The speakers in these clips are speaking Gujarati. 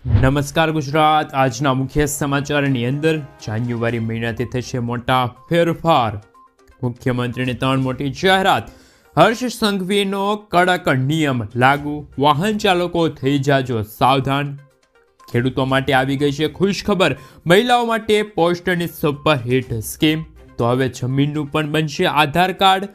નમસ્કાર ગુજરાત। આજના મુખ્ય સમાચારની અંદર જાન્યુઆરી મહિનાથી થશે મોટા ફેરફાર। મુખ્યમંત્રીની 3 મોટી જાહેરાત। હર્ષ સંઘવીનો કડક નિયમ લાગુ। વાહન ચાલકો થઈ જાજો સાવધાન। ખેડૂતો માટે આવી ગઈ છે ખુશખબર। મહિલાઓ માટે પોસ્ટની સુપરહિટ સ્કીમ। તો હવે જમીનનું પણ બનશે આધાર કાર્ડ।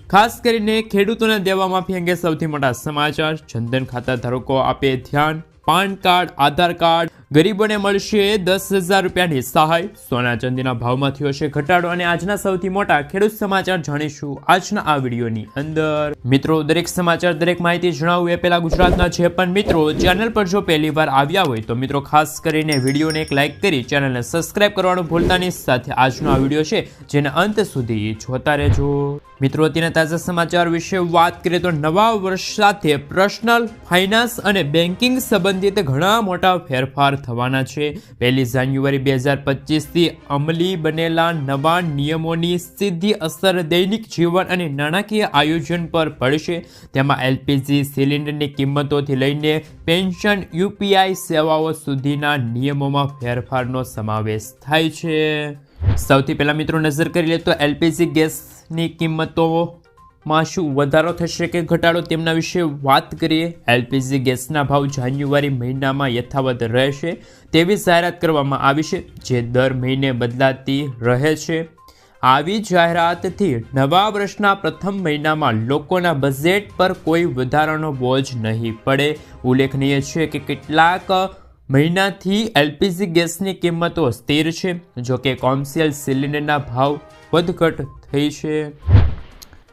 ખાસ કરીને ખેડૂતોને દેવા માફી અંગે સૌથી મોટા સમાચાર। જનધન ખાતા ધારકો આપે ધ્યાન। પાન કાર્ડ, આધાર કાર્ડ, ગરીબોને મળશે 10,000 રૂપિયાની સહાય। સોના ચાંદીના ભાવમાં થયો છે ઘટાડો। અને આજના સૌથી મોટા ખેડૂત સમાચાર જાણીશું આજના આ વિડીયોની અંદર। મિત્રો, દરેક સમાચાર, દરેક માહિતી જણાવું એ પહેલા ગુજરાતના જે પણ મિત્રો ચેનલ પર જો પહેલી વાર આવ્યા હોય તો મિત્રો ખાસ કરીને વિડીયોને એક લાઇક કરી ચેનલને સબસ્ક્રાઇબ કરવાનું ભૂલતા નહીં। સાથે આજનો આ વિડીયો છે જેને અંત સુધી જોતા રહેજો। મિત્રો, અત્યારના તાજા સમાચાર વિશે વાત કરીએ તો નવા વર્ષ સાથે પર્સનલ ફાઇનાન્સ અને બેન્કિંગ સંબંધિત ઘણા મોટા ફેરફાર થવાના છે। 1 જાન્યુઆરી 2025થી અમલી બનેલા નવા નિયમોની સીધી અસર દૈનિક જીવન અને નાણાકીય આયોજન પર પડશે। તેમાં એલપીજી સિલિન્ડરની કિંમતોથી લઈને પેન્શન, યુપીઆઈ સેવાઓ સુધીના નિયમોમાં ફેરફારનો સમાવેશ થાય છે। સૌથી પહેલા મિત્રો નજર કરી લે તો એલપીજી ગેસની કિંમતોમાં શું વધારો થશે કે ઘટાડો તેમના વિશે વાત કરીએ। એલપીજી ગેસના ભાવ જાન્યુઆરી મહિનામાં યથાવત રહેશે તેવી જાહેરાત કરવામાં આવી છે, જે દર મહિને બદલાતી રહે છે। આવી જાહેરાતથી નવા વર્ષના પ્રથમ મહિનામાં લોકોના બજેટ પર કોઈ વધારાનો બોજ નહીં પડે। ઉલ્લેખનીય છે કે કેટલાક મહિનાથી એલપીજી ગેસની કિંમતો સ્થિર છે, જો કે કોમર્શિયલ સિલિન્ડરના ભાવ વધઘટ થઈ છે।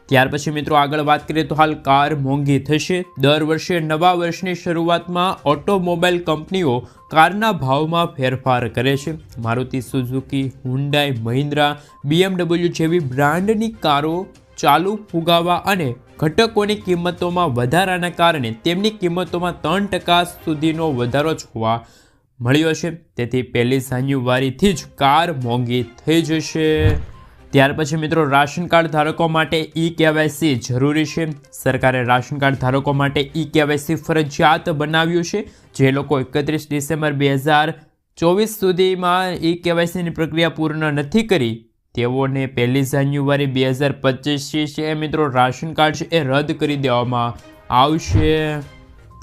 ત્યાર પછી મિત્રો આગળ વાત કરીએ તો હાલ કાર મોંઘી થશે। દર વર્ષે નવા વર્ષની શરૂઆતમાં ઓટોમોબાઈલ કંપનીઓ કારના ભાવમાં ફેરફાર કરે છે। Maruti Suzuki, Hyundai, Mahindra, BMW જેવી બ્રાન્ડની કારો ચાલુ ફુગાવા અને ઘટકોની કિંમતોમાં વધારાના કારણે તેમની કિંમતોમાં 3% સુધીનો વધારો જોવા મળ્યો છે। તેથી 1 જાન્યુઆરીથી જ કાર મોંઘી થઈ જશે। ત્યાર પછી મિત્રો રાશન કાર્ડ ધારકો માટે ઈ-કેવાયસી જરૂરી છે। સરકારે રાશન કાર્ડ ધારકો માટે ઈ-કેવાયસી ફરજિયાત બનાવ્યું છે। જે લોકો 31 ડિસેમ્બર 2024 સુધીમાં ઈ-કેવાયસીની પ્રક્રિયા પૂર્ણ નથી કરી તેઓને 1 જાન્યુઆરી 2025 મિત્રો રાશન કાર્ડ એ રદ કરી દેવામાં આવશે।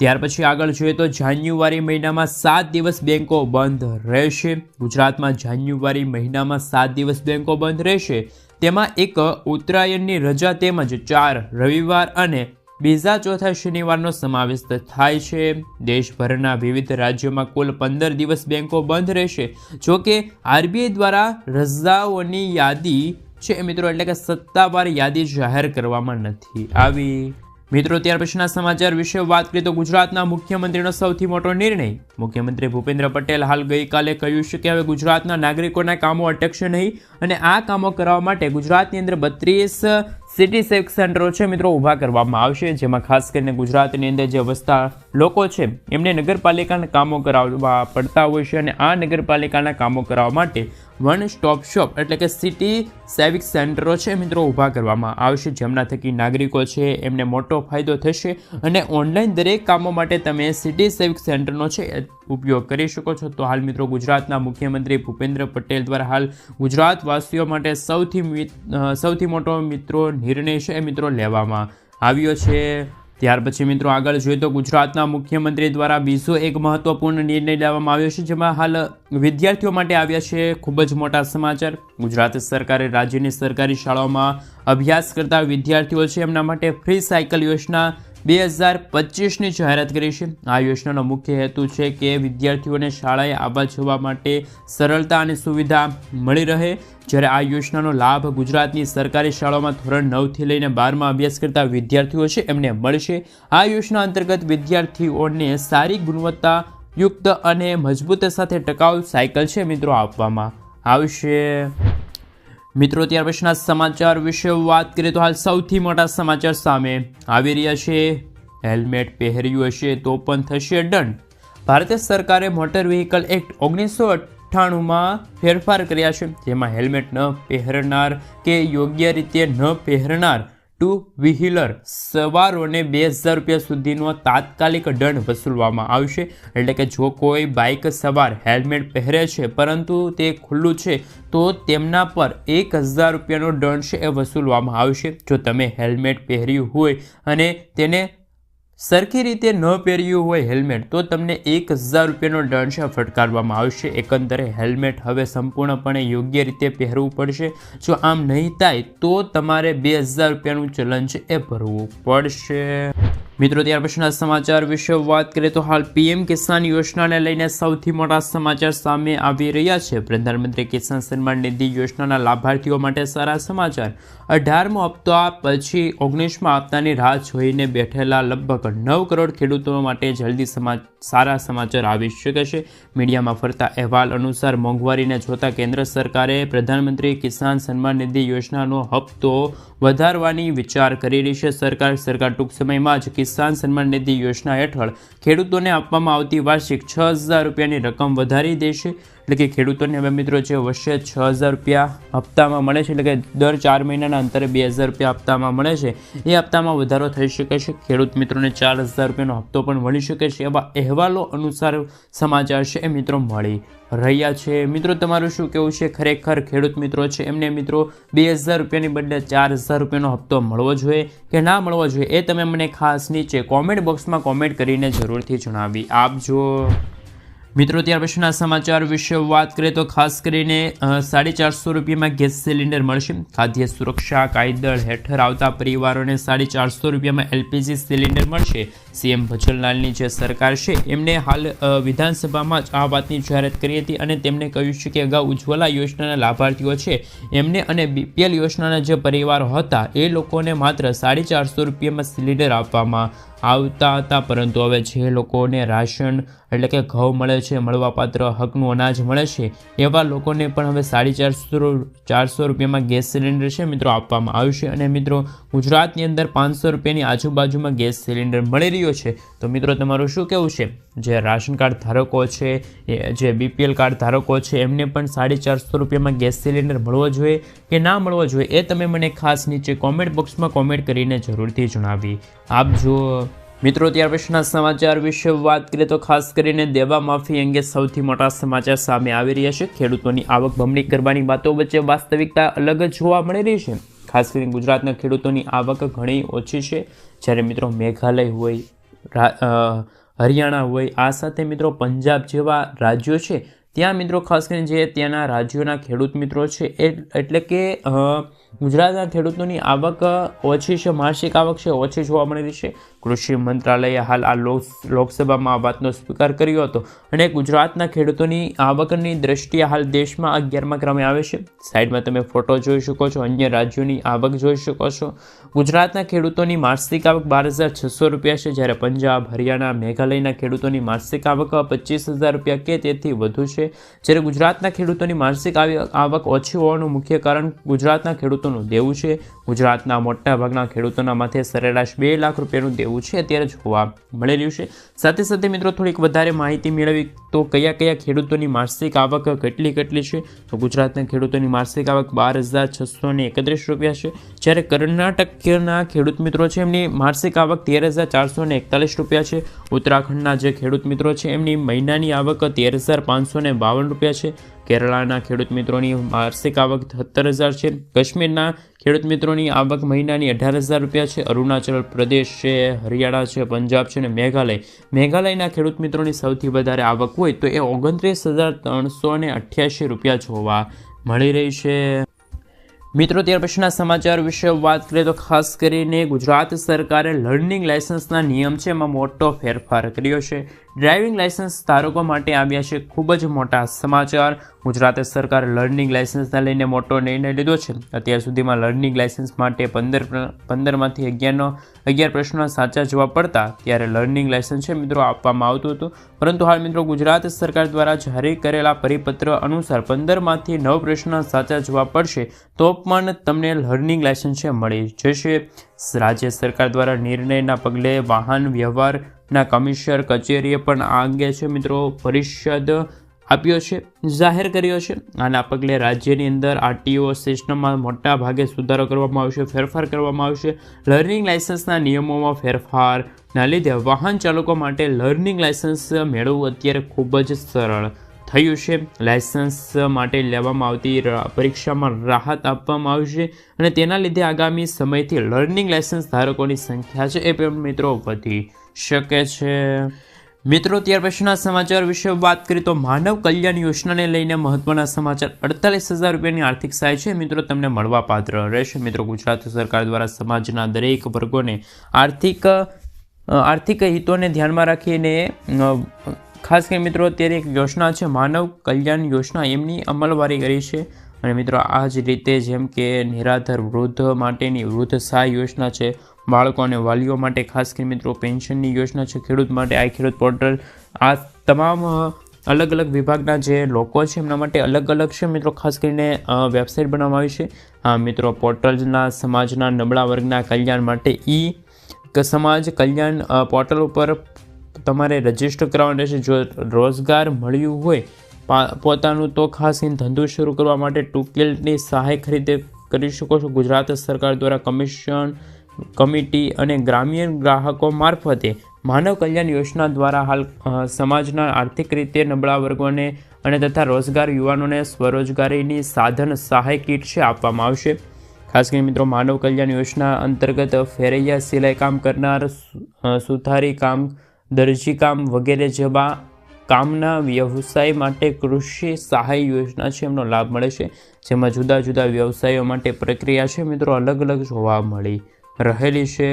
ત્યાર પછી આગળ જોઈએ તો જાન્યુઆરી મહિનામાં 7 દિવસ બેંકો બંધ રહેશે। ગુજરાતમાં જાન્યુઆરી મહિનામાં 7 દિવસ બેંકો બંધ રહેશે। તેમાં એક ઉત્તરાયણની રજા તેમજ 4 રવિવાર અને બીજા ચોથા શનિવારનો સમાવેશ થાય છે। દેશભરના વિવિધ રાજ્યોમાં કુલ 15 દિવસ બેંકો બંધ રહેશે। જો કે આરબીઆઈ દ્વારા રજાઓની યાદી છે મિત્રો, એટલે કે સત્તાવાર યાદી જાહેર કરવામાં નથી આવી। મિત્રો, ત્યાર પછીના સમાચાર વિશે વાત કરીએ તો ગુજરાતના મુખ્યમંત્રીનો સૌથી મોટો નિર્ણય। મુખ્યમંત્રી ભૂપેન્દ્ર પટેલ હાલ ગઈકાલે કહ્યું છે કે હવે ગુજરાતના નાગરિકોના કામો અટકશે નહીં અને આ કામો કરવા માટે ગુજરાતની અંદર 32 સિટી સેવિક સેન્ટરો છે મિત્રો ઊભા કરવામાં આવશે। જેમાં ખાસ કરીને ગુજરાતની અંદર જે વસતા લોકો છે એમને નગરપાલિકાના કામો કરાવવા પડતા હોય છે અને આ નગરપાલિકાના કામો કરાવવા માટે વન સ્ટોપ શોપ એટલે કે સિટી સેવિક સેન્ટરો છે મિત્રો ઊભા કરવામાં આવશે, જેમના થકી નાગરિકો છે એમને મોટો ફાયદો થશે અને ઓનલાઈન દરેક કામો માટે તમે સિટી સેવિક સેન્ટરનો છે ઉપયોગ કરી શકો છો। તો હાલ મિત્રો ગુજરાતના મુખ્યમંત્રી ભૂપેન્દ્ર પટેલ દ્વારા હાલ ગુજરાતવાસીઓ માટે સૌથી મોટો મિત્રો નિર્ણય છે મિત્રો લેવામાં આવ્યો છે। ત્યાર પછી મિત્રો આગળ જોઈએ તો ગુજરાતના મુખ્યમંત્રી દ્વારા બીજો એક મહત્વપૂર્ણ નિર્ણય લેવામાં આવ્યો છે, જેમાં હાલ વિદ્યાર્થીઓ માટે આવ્યા છે ખૂબ જ મોટા સમાચાર। ગુજરાત સરકારે રાજ્યની સરકારી શાળાઓમાં અભ્યાસ કરતા વિદ્યાર્થીઓ છે એમના માટે ફ્રી સાયકલ યોજના 2025ની જાહેરાત કરી છે। આ યોજનાનો મુખ્ય હેતુ છે કે વિદ્યાર્થીઓને શાળાએ આવવા જવા માટે સરળતા અને સુવિધા મળી રહે। જ્યારે આ યોજનાનો લાભ ગુજરાતની સરકારી શાળાઓમાં ધોરણ 9થી લઈને 12માં અભ્યાસ કરતા વિદ્યાર્થીઓ છે એમને મળશે। આ યોજના અંતર્ગત વિદ્યાર્થીઓને સારી ગુણવત્તાયુક્ત અને મજબૂત સાથે ટકાઉ સાયકલ છે મિત્રો આપવામાં આવશે। મિત્રો, ત્યાર પછીના સમાચાર વિશે વાત કરીએ તો હાલ સૌથી મોટા સમાચાર સામે આવી રહ્યા છે। હેલ્મેટ પહેર્યું હશે તો પણ થશે દંડ। ભારત સરકારે મોટર વ્હીકલ એક્ટ 1998માં ફેરફાર કર્યા છે, જેમાં હેલ્મેટ ન પહેરનાર કે યોગ્ય રીતે ન પહેરનાર ટુ વ્હીલર સવારોને 2000 રૂપિયા સુધીનો તાત્કાલિક દંડ વસૂલવામાં આવશે. એટલે કે જો કોઈ બાઇક સવાર હેલ્મેટ પહેરે છે પરંતુ તે ખુલ્લું છે તો તેમના પર 1000 રૂપિયાનો દંડ છે એ વસૂલવામાં આવશે. જો તમે હેલ્મેટ પહેર્યું હોય અને તેને સરખી રીતે ન પહેર્યું હોય હેલ્મેટ તો તમને 1000 રૂપિયાનો દંડ છે ફટકારવામાં આવશે. એકંદરે હેલ્મેટ હવે સંપૂર્ણપણે યોગ્ય રીતે પહેરવું પડશે. જો આમ નહીં થાય તો તમારે 2000 રૂપિયાનું ચલન છે એ ભરવું પડશે. મિત્રો ત્યાર પછીના સમાચાર વિશે વાત કરીએ તો હાલ પીએમ કિસાન યોજનાને લઈને સૌથી મોટા સમાચાર સામે આવી રહ્યા છે. પ્રધાનમંત્રી કિસાન સન્માન નિધિ યોજનાના લાભાર્થીઓ માટે સારા સમાચાર. 18મો હપ્તા પછી 19મા હપ્તાની રાહ જોઈને બેઠેલા લગભગ 9 કરોડ ખેડૂતો માટે જલ્દી સારા સમાચાર આવી શકે છે. મીડિયામાં ફરતા અહેવાલ અનુસાર મોંઘવારીને જોતા કેન્દ્ર સરકારે પ્રધાનમંત્રી કિસાન સન્માન નિધિ યોજનાનો હપ્તો વધારવાની વિચાર કરી રહી છે. સરકાર ટૂંક સમયમાં જ કિસાન સન્માન નિધિ યોજના હેઠળ ખેડૂતોને આપવામાં આવતી વાર્ષિક 6000 રૂપિયાની રકમ વધારી દેશે. એટલે કે ખેડૂતોને હવે મિત્રો જે વર્ષે 6000 રૂપિયા હપ્તામાં મળે છે, એટલે કે દર 4 મહિનાના અંતરે 2000 રૂપિયા હપ્તામાં મળે છે, એ હપ્તામાં વધારો થઈ શકે છે. ખેડૂત મિત્રોને 4000 રૂપિયાનો હપ્તો પણ મળી શકે છે. એવા અહેવાલો અનુસાર સમાચાર છે એ મિત્રો મળી રહ્યા છે. મિત્રો તમારું શું કહેવું છે? ખરેખર ખેડૂત મિત્રો છે એમને મિત્રો 2000 રૂપિયાની બદલે 4000 રૂપિયાનો હપ્તો મળવો જોઈએ કે ના મળવો જોઈએ એ તમે મને ખાસ નીચે કોમેન્ટ બોક્સમાં કોમેન્ટ કરીને જરૂરથી જણાવી આપજો. મિત્રો ત્યાર પછીના સમાચાર વિશે વાત કરીએ તો ખાસ કરીને 450 રૂપિયામાં ગેસ સિલિન્ડર મળશે. ખાદ્ય સુરક્ષા કાયદા હેઠળ આવતા પરિવારોને 450 રૂપિયામાં એલપીજી સિલિન્ડર મળશે. સીએમ ભજનલાલની જે સરકાર છે એમને હાલ વિધાનસભામાં જ આ વાતની જાહેરાત કરી હતી અને તેમણે કહ્યું છે કે અગાઉ ઉજ્જવલા યોજનાના લાભાર્થીઓ છે એમને અને બીપીએલ યોજનાના જે પરિવારો હતા એ લોકોને માત્ર 450 રૂપિયામાં સિલિન્ડર આપવામાં આવતા હતા. પરંતુ હવે જે લોકોને રાશન એટલે કે ઘઉં મળે છે, મળવાપાત્ર હકનું અનાજ મળે છે, એવા લોકોને પણ હવે 450 રૂપિયામાં ગેસ સિલિન્ડર છે મિત્રો આપવામાં આવશે. અને મિત્રો ગુજરાતની અંદર 500 રૂપિયાની આજુબાજુમાં ગેસ સિલિન્ડર મળી રહ્યો છે. તો મિત્રો તમારું શું કહેવું છે? જે રાશન કાર્ડ ધારકો છે, જે બીપીએલ કાર્ડ ધારકો છે એમને પણ 450 રૂપિયામાં ગેસ સિલિન્ડર મળવો જોઈએ કે ના મળવો જોઈએ એ તમે મને ખાસ નીચે કોમેન્ટ બોક્સમાં કોમેન્ટ કરીને જરૂરથી જણાવી આપજો. મિત્રો ત્યાર પછીના સમાચાર વિશે વાત કરીએ તો ખાસ કરીને દેવા માફી અંગે સૌથી મોટા સમાચાર સામે આવી રહ્યા છે. ખેડૂતોની આવક બમણી કરવાની વાતો વચ્ચે વાસ્તવિકતા અલગ જ જોવા મળી રહી છે. ખાસ કરીને ગુજરાતના ખેડૂતોની આવક ઘણી ઓછી છે. જ્યારે મિત્રો મેઘાલય હોય, હરિયાણા હોય, આ સાથે મિત્રો પંજાબ જેવા રાજ્યો છે ત્યાં મિત્રો ખાસ કરીને જે ત્યાંના રાજ્યોના ખેડૂત મિત્રો છે એટલે કે ગુજરાતના ખેડૂતોની આવક ઓછી છે, માસિક આવક છે ઓછી જોવા મળી રહી છે. કૃષિ મંત્રાલયે હાલ આ લોકસભામાં આ વાતનો સ્વીકાર કર્યો હતો અને ગુજરાતના ખેડૂતોની આવકની દ્રષ્ટિએ હાલ દેશમાં 11મા ક્રમે આવે છે. સાઈડમાં તમે ફોટો જોઈ શકો છો, અન્ય રાજ્યોની આવક જોઈ શકો છો. ગુજરાતના ખેડૂતોની માસિક આવક 12600 રૂપિયા છે, જ્યારે પંજાબ, હરિયાણા, મેઘાલયના ખેડૂતોની માસિક આવક 25000 રૂપિયા કે તેથી વધુ છે. જ્યારે ગુજરાતના ખેડૂતોની માસિક આવક ઓછી હોવાનું મુખ્ય કારણ ગુજરાતના ખેડૂતોનું દેવું છે. ગુજરાતના મોટાભાગના ખેડૂતોના માથે સરેરાશ 2 લાખ રૂપિયાનું દેવું છે અત્યારે જોવા મળી રહ્યું છે. સાથે સાથે મિત્રો થોડીક વધારે માહિતી મેળવી તો કયા ખેડૂતોની માસિક આવક કેટલી છે? તો ગુજરાતના ખેડૂતોની માસિક આવક 12631 રૂપિયા છે. જ્યારે કર્ણાટકના ખેડૂત મિત્રો છે એમની માસિક આવક 13441 રૂપિયા છે. ઉત્તરાખંડના જે ખેડૂત મિત્રો છે એમની મહિનાની આવક 13552 રૂપિયા છે. કેરળના ખેડૂત મિત્રોની માસિક આવક 77000 છે. કાશ્મીરના ખેડૂત મિત્રોની આવક મહિનાની 18000 રૂપિયા છે. અરુણાચલ પ્રદેશ છે, હરિયાણા છે, પંજાબ છે અને મેઘાલયના ખેડૂત મિત્રોની સૌથી વધારે આવક હોય તો એ 29388 રૂપિયા જોવા મળી રહી છે. મિત્રો ત્યાર પછીના સમાચાર વિશે વાત કરીએ તો ખાસ કરીને ગુજરાત સરકારે લર્નિંગ લાયસન્સના નિયમ છે એમાં મોટો ફેરફાર કર્યો છે. ડ્રાઇવિંગ લાયસન્સ ધારકો માટે આવ્યા છે ખૂબ જ મોટા સમાચાર. ગુજરાત સરકારે લર્નિંગ લાયસન્સને લઈને મોટો નિર્ણય લીધો છે. અત્યાર સુધીમાં લર્નિંગ લાયસન્સ માટે 15માંથી 11 પ્રશ્નો સાચા જવાબ પડતા ત્યારે લર્નિંગ લાયસન્સ છે મિત્રો આપવામાં આવતું હતું. પરંતુ હાલ મિત્રો ગુજરાત સરકાર દ્વારા જારી કરેલા પરિપત્ર અનુસાર 15માંથી 9 પ્રશ્નો સાચા જવાબ પડશે તો પણ તમને લર્નિંગ લાયસન્સ છે મળી જશે. રાજ્ય સરકાર દ્વારા નિર્ણયના પગલે વાહન વ્યવહારના કમિશનર કચેરીએ પણ આ અંગે છે મિત્રો પરિષદ આપ્યો છે, જાહેર કર્યો છે. આના પગલે રાજ્યની અંદર આરટીઓ સિસ્ટમમાં મોટા ભાગે સુધારો કરવામાં આવશે, ફેરફાર કરવામાં આવશે. લર્નિંગ લાયસન્સના નિયમોમાં ફેરફારના લીધે વાહન ચાલકો માટે લર્નિંગ લાયસન્સ મેળવવું અત્યારે ખૂબ જ સરળ થયું છે. લાયસન્સ માટે લેવામાં આવતી પરીક્ષામાં રાહત આપવામાં આવશે અને તેના લીધે આગામી સમયથી લર્નિંગ લાયસન્સ ધારકોની સંખ્યા છે એ પણ મિત્રો વધી શકે છે. મિત્રો ત્યાર પછીના સમાચાર વિશે વાત કરીએ તો માનવ કલ્યાણ યોજનાને લઈને મહત્વના સમાચાર. 48,000 રૂપિયાની આર્થિક સહાય છે મિત્રો તમને મળવાપાત્ર રહેશે. મિત્રો ગુજરાત સરકાર દ્વારા સમાજના દરેક વર્ગોને આર્થિક હિતોને ધ્યાનમાં રાખીને ખાસ કરીને મિત્રો અત્યારે એક યોજના છે માનવ કલ્યાણ યોજના, એમની અમલવારી કરી છે. અને મિત્રો આ જ રીતે જેમ કે નિરાધાર વૃદ્ધ માટેની વૃદ્ધ સહાય યોજના છે, બાળકો અને વાલીઓ માટે ખાસ કરીને મિત્રો પેન્શનની યોજના છે, ખેડૂત માટે આઈ ખેડૂત પોર્ટલ, આ તમામ અલગ અલગ વિભાગના જે લોકો છે એમના માટે અલગ અલગ છે મિત્રો ખાસ કરીને વેબસાઇટ બનાવવામાં આવી છે. મિત્રો પોર્ટલના સમાજના નબળા વર્ગના કલ્યાણ માટે સમાજ કલ્યાણ પોર્ટલ ઉપર તમારે રજીસ્ટર કરવાનું રહેશે. જો રોજગાર મળ્યું હોય પોતાનું તો ખાસ કરીને ધંધો શરૂ કરવા માટે ટૂંકેલની સહાય કરી શકો છો. ગુજરાત સરકાર દ્વારા કમિટી અને ગ્રામ્ય ગ્રાહકો મારફતે માનવ કલ્યાણ યોજના દ્વારા હાલ સમાજના આર્થિક રીતે નબળા વર્ગોને અને તથા રોજગાર યુવાનોને સ્વરોજગારીની સાધન સહાય કીટ છે આપવામાં આવશે. ખાસ કરીને મિત્રો માનવ કલ્યાણ યોજના અંતર્ગત ફેરૈયા, સિલાઈ કામ કરનાર, સુથારી કામ, દરજી કામ વગેરે જેવા કામના વ્યવસાય માટે કૃષિ સહાય યોજના છે એમનો લાભ મળે છે, જેમાં જુદા જુદા વ્યવસાયો માટે પ્રક્રિયા છે મિત્રો અલગ અલગ જોવા મળી રહેલી છે.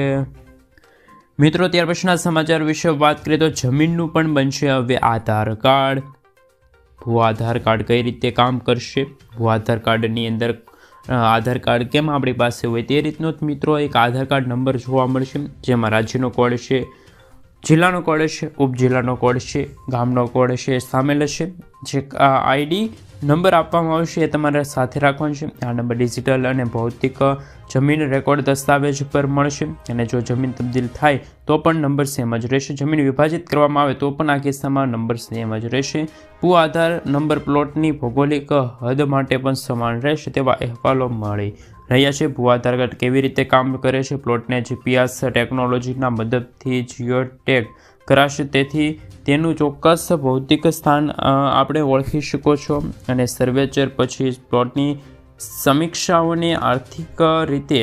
મિત્રો ત્યાર પછીના સમાચાર વિશે વાત કરીએ તો જમીનનું પણ બનશે હવે આધાર કાર્ડ. ભૂ આધાર કાર્ડ કઈ રીતે કામ કરશે? ભૂ આધાર કાર્ડની અંદર આધાર કાર્ડ કેમ આપણી પાસે હોય તે રીતનો જ મિત્રો એક આધાર કાર્ડ નંબર જોવા મળશે, જેમાં રાજ્યનો કોડ છે, જિલ્લાનો કોડ છે, ઉપજિલ્લાનો કોડ છે, ગામનો કોડ છે સામેલ છે. જે આઈડી નંબર આપવામાં આવશે એ તમારે સાથે રાખવાનો છે. આ નંબર ડિજિટલ અને ભૌતિક જમીન રેકોર્ડ દસ્તાવેજ પર મળશે અને જો જમીન તબદીલ થાય તો પણ નંબર સેમ જ રહેશે. જમીન વિભાજિત કરવામાં આવે તો પણ આ કિસ્સામાં નંબર સેમ જ રહેશે. ભૂ આધાર નંબર પ્લોટની ભૌગોલિક હદ માટે પણ સમાન રહેશે તેવા અહેવાલો મળી રહ્યા છે. ભૂ આધાર કાર્ડ કેવી રીતે કામ કરે છે? પ્લોટને જીપીએસ ટેકનોલોજીના મદદથી જીઓટેગ કરાશે, તેથી તેનું ચોક્કસ ભૌતિક સ્થાન આપણે ઓળખી શકો છો અને સર્વેચર પછી પ્લોટની સમીક્ષાઓને આર્થિક રીતે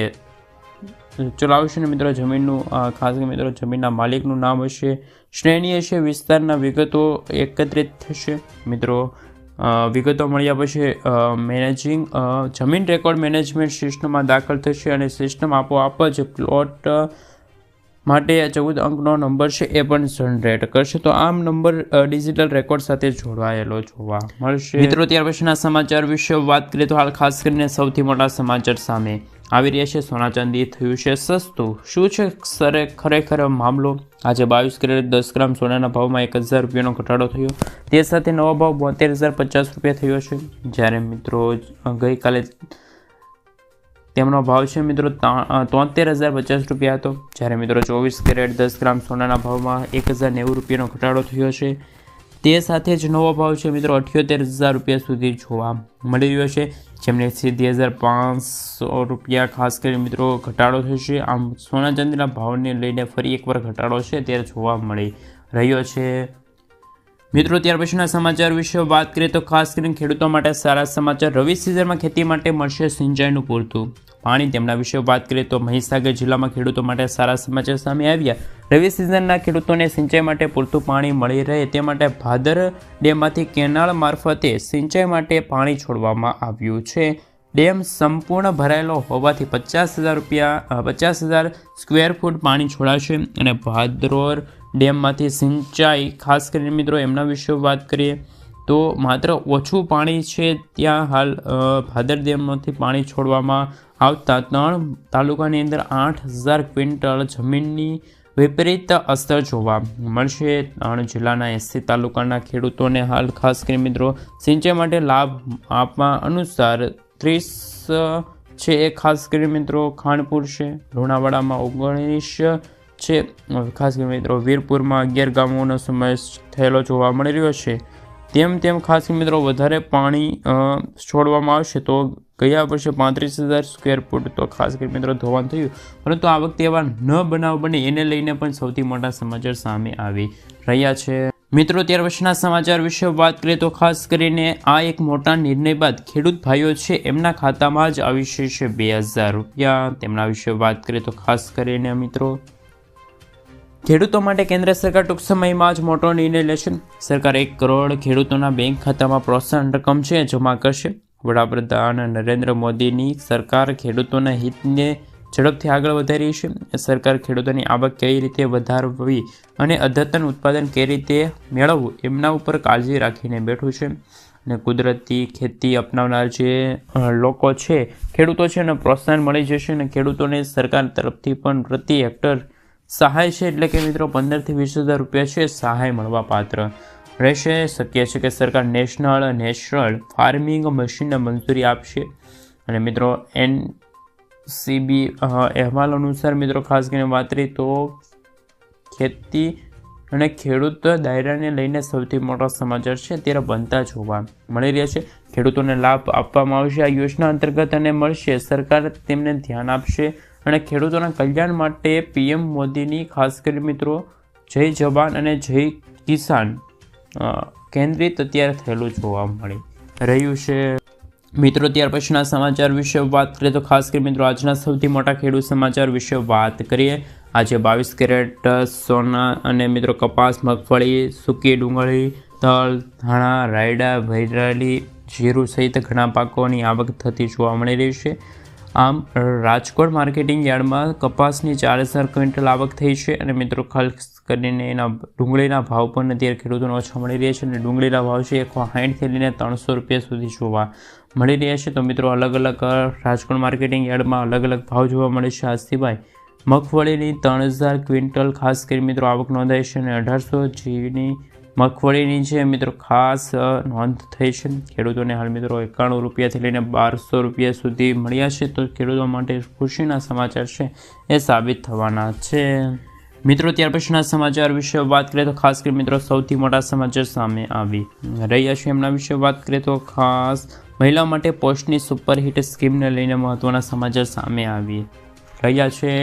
ચલાવશે. ને મિત્રો જમીનનું ખાસ મિત્રો જમીનના માલિકનું નામ હશે, શ્રેણી હશે, વિસ્તારના વિગતો એકત્રિત થશે. મિત્રો વિગતો મળ્યા પછી જમીન રેકોર્ડ મેનેજમેન્ટ સિસ્ટમમાં દાખલ થશે અને સિસ્ટમ આપોઆપ જ પ્લોટ માટે 14 અંકનો નંબર છે એ પણ જનરેટ કરશે. તો આમ નંબર ડિજિટલ રેકોર્ડ સાથે જોડાયેલો જોવા મળશે. મિત્રો ત્યાર પછીના સમાચાર વિશે વાત કરીએ તો હાલ ખાસ કરીને સૌથી મોટા સમાચાર સામે આવી રહ્યા છે. સોના ચાંદી થયું છે સસ્તું. શું છે ખરેખર મામલો? આજે 22 કેરેટ 10 ગ્રામ સોનાના ભાવમાં 1,000 રૂપિયાનો ઘટાડો થયો. તે સાથે નવો ભાવ 72,050 રૂપિયા થયો છે, જ્યારે મિત્રો ગઈકાલે તેમનો ભાવ છે મિત્રો 73,050 રૂપિયા હતો. જ્યારે મિત્રો 24 કેરેટ 10 ગ્રામ સોનાના ભાવમાં 1,090 રૂપિયાનો ઘટાડો થયો છે. તે સાથે જ નવો ભાવ છે મિત્રો 78,000 રૂપિયા સુધી જોવા મળી રહ્યો છે, જેમને 2,500 રૂપિયા ખાસ કરી મિત્રો ઘટાડો થશે. આમ સોના ચાંદીના ભાવને લઈને ફરી એકવાર ઘટાડો છે ત્યારે જોવા મળી રહ્યો છે. મિત્રો ત્યાર પછીના સમાચાર વિશે વાત કરીએ તો ખાસ કરીને ખેડૂતો માટે સારા સમાચાર. રવિ સિઝનમાં ખેતી માટે મળશે સિંચાઈનું પૂરતું પાણી. તેમના વિશે વાત કરીએ તો મહીસાગર જિલ્લામાં ખેડૂતો માટે સારા સમાચાર સામે આવ્યા. રવિ સિઝનના ખેડૂતોને સિંચાઈ માટે પૂરતું પાણી મળી રહે તે માટે ભાદર ડેમમાંથી કેનાલ મારફતે સિંચાઈ માટે પાણી છોડવામાં આવ્યું છે. ડેમ સંપૂર્ણ ભરાયેલો હોવાથી 50,000 સ્ક્વેર ફૂટ પાણી છોડાશે અને ભાદરોર ડેમમાંથી સિંચાઈ ખાસ કરીને મિત્રો એમના વિશે વાત કરીએ તો માત્ર ઓછું પાણી છે ત્યાં હાલ ભાદર ડેમમાંથી પાણી છોડવામાં આવતા 3 તાલુકાની અંદર 8,000 ક્વિન્ટલ જમીનની વિપરીત અસર જોવા મળશે. 3 જિલ્લાના 80 તાલુકાના ખેડૂતોને હાલ ખાસ કરીને મિત્રો સિંચાઈ માટે લાભ આપવા અનુસાર 30 છે એ ખાસ કરીને મિત્રો ખાનપુર છે, લુણાવાડામાં 19 છે, ખાસ કરીને મિત્રો વીરપુરમાં 11 ગામોનો સમાવેશ થયેલો જોવા મળી રહ્યો છે. તેમ ખાસ મિત્રો વધારે પાણી છોડવામાં આવશે તો ગયા વર્ષે 35,000 સ્ક્વેર ફૂટ તો ખાસ કરી મિત્રો ધોવાણ થયું, પરંતુ આ વખતે એવા ન બનાવ બને એને લઈને પણ સૌથી મોટા સમાચાર સામે આવી રહ્યા છે. મિત્રો ત્યાર પછીના સમાચાર વિશે વાત કરીએ તો ખાસ કરીને આ એક મોટા નિર્ણય બાદ ખેડૂત ભાઈઓ છે એમના ખાતામાં જ આવી છે 2,000 રૂપિયા. તેમના વિશે વાત કરીએ તો ખાસ કરીને મિત્રો ખેડૂતો માટે કેન્દ્ર સરકાર ટૂંક સમયમાં જ મોટો નિર્ણય લેશે. સરકાર 1 કરોડ ખેડૂતોના બેંક ખાતામાં પ્રોત્સાહન રકમ છે જમા કરશે. વડાપ્રધાન નરેન્દ્ર મોદીની સરકાર ખેડૂતોના હિતને ઝડપથી આગળ વધારી છે. સરકાર ખેડૂતોની આવક કઈ રીતે વધારવી અને અદ્યતન ઉત્પાદન કઈ રીતે મેળવવું એમના ઉપર કાળજી રાખીને બેઠું છે. અને કુદરતી ખેતી અપનાવનાર જે લોકો છે ખેડૂતો છે એને પ્રોત્સાહન મળી જશે અને ખેડૂતોને સરકાર તરફથી પણ પ્રતિ હેક્ટર સહાય છે એટલે કે મિત્રો 15,000 થી 20,000 રૂપિયા છે સહાય મળવા પાત્ર રહેશે. શક્ય છે કે સરકાર નેશનલ ફાર્મિંગ મશીનને મંજૂરી આપશે. અને મિત્રો NCB અહેવાલ અનુસાર મિત્રો ખાસ કરીને વાત કરીએ તો ખેતી અને ખેડૂત દાયરાને લઈને સૌથી મોટા સમાચાર છે અત્યારે બનતા જોવા મળી રહ્યા છે. ખેડૂતોને લાભ આપવામાં આવશે આ યોજના અંતર્ગત અને મળશે. સરકાર તેમને ધ્યાન આપશે અને ખેડૂતોના કલ્યાણ માટે PM મોદીની ખાસ કરી મિત્રો જય જવાન અને જય કિસાન કેન્દ્રિત અત્યારે થયેલું જોવા મળી રહ્યું છે. મિત્રો ત્યાર પછીના સમાચાર વિશે વાત કરીએ તો ખાસ કરી મિત્રો આજના સૌથી મોટા ખેડૂત સમાચાર વિશે વાત કરીએ. આજે 22 કેરેટ સોના અને મિત્રો કપાસ, મગફળી, સૂકી ડુંગળી, તલ, ધાણા, રાયડા, વૈરાલી, જીરું સહિત ઘણા પાકોની આવક થતી જોવા મળી રહી છે. આમ રાજકોટ માર્કેટિંગ યાર્ડમાં કપાસની 4,000 ક્વિન્ટલ આવક થઈ છે અને મિત્રો ખાસ કરીને એના ડુંગળીના ભાવ પણ અત્યારે ખેડૂતોને ઓછા મળી રહ્યા છે અને ડુંગળીના ભાવ છે 160 થી લઈને 300 રૂપિયા સુધી જોવા મળી રહ્યા છે. તો મિત્રો અલગ અલગ રાજકોટ માર્કેટિંગ યાર્ડમાં અલગ અલગ ભાવ જોવા મળે છે. આ સિવાય મગફળીની 3,000 ક્વિન્ટલ ખાસ કરી મિત્રો આવક નોંધાઈ છે અને 1,800 જીની મગફળીની છે મિત્રો ખાસ નોંધ થઈ છે. ખેડૂતોને હાલ મિત્રો 91 રૂપિયાથી લઈને 1,200 રૂપિયા સુધી મળ્યા છે. તો ખેડૂતો માટે ખુશીના સમાચાર છે એ સાબિત થવાના છે. મિત્રો ત્યાર પછીના સમાચાર વિશે વાત કરીએ તો ખાસ કરી મિત્રો સૌથી મોટા સમાચાર સામે આવી રહ્યા છે એમના વિશે વાત કરીએ તો ખાસ મહિલાઓ માટે પોસ્ટની સુપરહિટ સ્કીમને લઈને મહત્વના સમાચાર સામે આવી રહ્યા છે.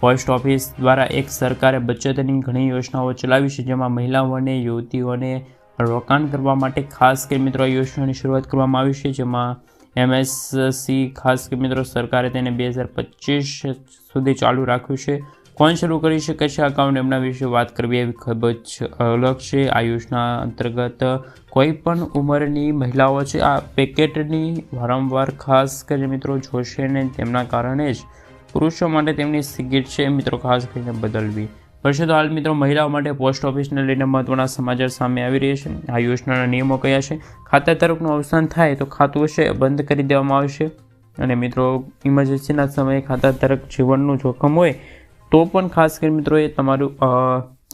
પોસ્ટ ઓફિસ દ્વારા એક સરકારે બચતની ઘણી યોજનાઓ ચલાવી છે જેમાં મહિલાઓને યુવતીઓને રોકાણ કરવા માટે ખાસ કરી મિત્રો આ યોજનાની શરૂઆત કરવામાં આવી છે. જેમાં MSC ખાસ કરી મિત્રો સરકારે તેને 2025 સુધી ચાલુ રાખ્યું છે. કોણ શરૂ કરી શકે છે અકાઉન્ટ એમના વિશે વાત કરવી એવી ખૂબ જ અલગ છે. આ યોજના અંતર્ગત કોઈ પણ ઉંમરની મહિલાઓ છે આ પેકેટની વારંવાર ખાસ કરીને મિત્રો જોશે ને તેમના કારણે જ પુરુષો માટે તેમની ટિકિટ છે મિત્રો ખાસ કરીને બદલવી પડશે. તો હાલ મિત્રો મહિલાઓ માટે પોસ્ટ ઓફિસને લઈને મહત્વના સમાચાર સામે આવી રહ્યા છે. આ યોજનાના નિયમો કયા છે? ખાતા ધારકનું અવસાન થાય તો ખાતું છે બંધ કરી દેવામાં આવશે અને મિત્રો ઇમરજન્સીના સમયે ખાતા ધારક જીવનનું જોખમ હોય તો પણ ખાસ કરીને મિત્રો એ તમારું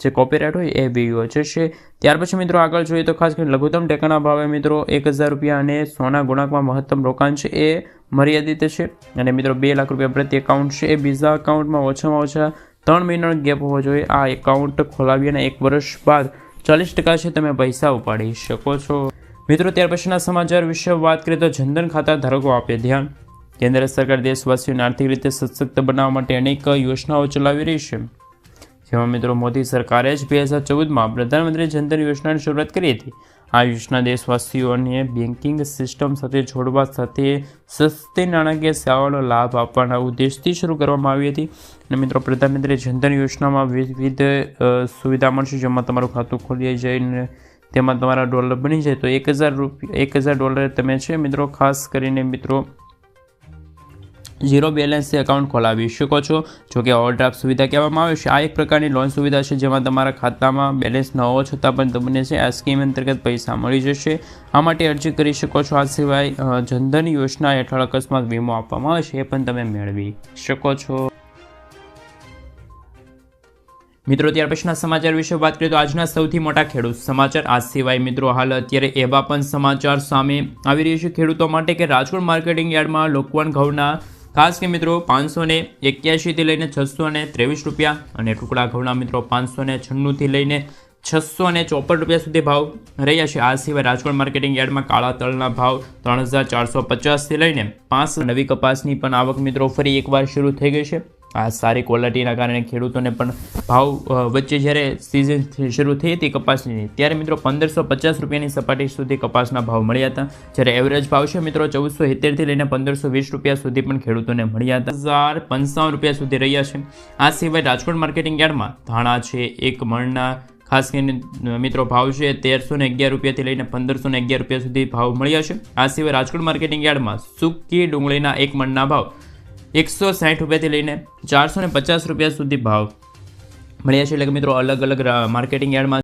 જે કોપીરાઇટ હોય એ બી જશે. ત્યાર પછી મિત્રો આગળ જોઈએ તો ખાસ કરીને લઘુત્તમ ટેકાના ભાવે મિત્રો 1,000 રૂપિયા અને સોના ગુણાંકમાં મહત્તમ રોકાણ છે એ મર્યાદિત છે અને મિત્રો 2 લાખ રૂપિયા પ્રતિ એકાઉન્ટ છે એ બીજા એકાઉન્ટમાં ઓછામાં ઓછા 3 મહિનાનો ગેપ હોવો જોઈએ. આ એકાઉન્ટ ખોલાવી અને 1 વર્ષ બાદ 40% છે તમે પૈસા ઉપાડી શકો છો. મિત્રો ત્યાર પછીના સમાચાર વિશે વાત કરીએ તો જનધન ખાતા ધારકો આપે ધ્યાન. કેન્દ્ર સરકાર દેશવાસીઓને આર્થિક રીતે સશક્ત બનાવવા માટે અનેક યોજનાઓ ચલાવી રહી છે. જેમાં મિત્રો મોદી સરકારે જ 2014માં પ્રધાનમંત્રી જનધન યોજનાની શરૂઆત કરી હતી. આ યોજના દેશવાસીઓને બેન્કિંગ સિસ્ટમ સાથે જોડવા સાથે સસ્તી નાણાકીય સેવાઓનો લાભ આપવાના ઉદ્દેશથી શરૂ કરવામાં આવી હતી. અને મિત્રો પ્રધાનમંત્રી જનધન યોજનામાં વિવિધ સુવિધા મળશે જેમાં તમારું ખાતું ખોલી જઈને તેમાં તમારા ડોલર બની જાય તો $1,000 તમે છે મિત્રો ખાસ કરીને મિત્રો ઝીરો બેલેન્સથી એકાઉન્ટ ખોલાવી શકો છો. જોકે ઓવરડ્રાફ્ટ સુવિધા કહેવામાં આવે છે. આ એક પ્રકારની લોન સુવિધા છે જેમાં તમારા ખાતામાં બેલેન્સ ન હોવા છતાં પણ તમને છે આ સ્કીમ અંતર્ગત પૈસા મળી જશે. આ માટે અરજી કરી શકો છો. આ સિવાય જનધન યોજના હેઠળ અકસ્માત વીમો આપવામાં આવે છે એ પણ તમે મેળવી શકો છો. મિત્રો ત્યાર પછીના સમાચાર વિશે વાત કરીએ તો આજના સૌથી મોટા ખેડૂત સમાચાર. આ સિવાય મિત્રો હાલ અત્યારે એવા પણ સમાચાર સામે આવી રહ્યા છે ખેડૂતો માટે કે રાજકોટ માર્કેટિંગ યાર્ડમાં લોકવન ઘઉંના ખાસ કે મિત્રો 581 થી લઈને 623 રૂપિયા અને ટુકડા ઘઉંના મિત્રો 596 થી લઈને ₹654 સુધી ભાવ રહ્યા છે. આ સિવાય રાજકોટ માર્કેટિંગ યાર્ડમાં કાળા તલના ભાવ 3450થી લઈને 5 નવી કપાસની પણ આવક મિત્રો ફરી એકવાર શરૂ થઈ ગઈ છે. આ સારી ક્વોલિટીના કારણે ખેડૂતોને પણ ભાવ વચ્ચે જ્યારે સિઝન શરૂ થઈ હતી કપાસની ત્યારે મિત્રો ₹1550ની સપાટી સુધી કપાસના ભાવ મળ્યા હતા. જ્યારે એવરેજ ભાવ છે મિત્રો ₹1470થી લઈને ₹1520 સુધી પણ ખેડૂતોને મળ્યા હતા. ₹1055 સુધી રહ્યા છે. આ સિવાય રાજકોટ માર્કેટિંગ યાર્ડમાં ધાણા છે, એક મણના ખાસ કરીને મિત્રો ભાવ છે ₹1311થી લઈને ₹1511 સુધી ભાવ મળ્યા છે. આ સિવાય રાજકોટ માર્કેટિંગ યાર્ડમાં સૂકી ડુંગળીના એક મણના ભાવ ₹160થી લઈને ₹450 સુધી ભાવ મળ્યા છે. એટલે કે મિત્રો અલગ અલગ માર્કેટિંગ યાર્ડમાં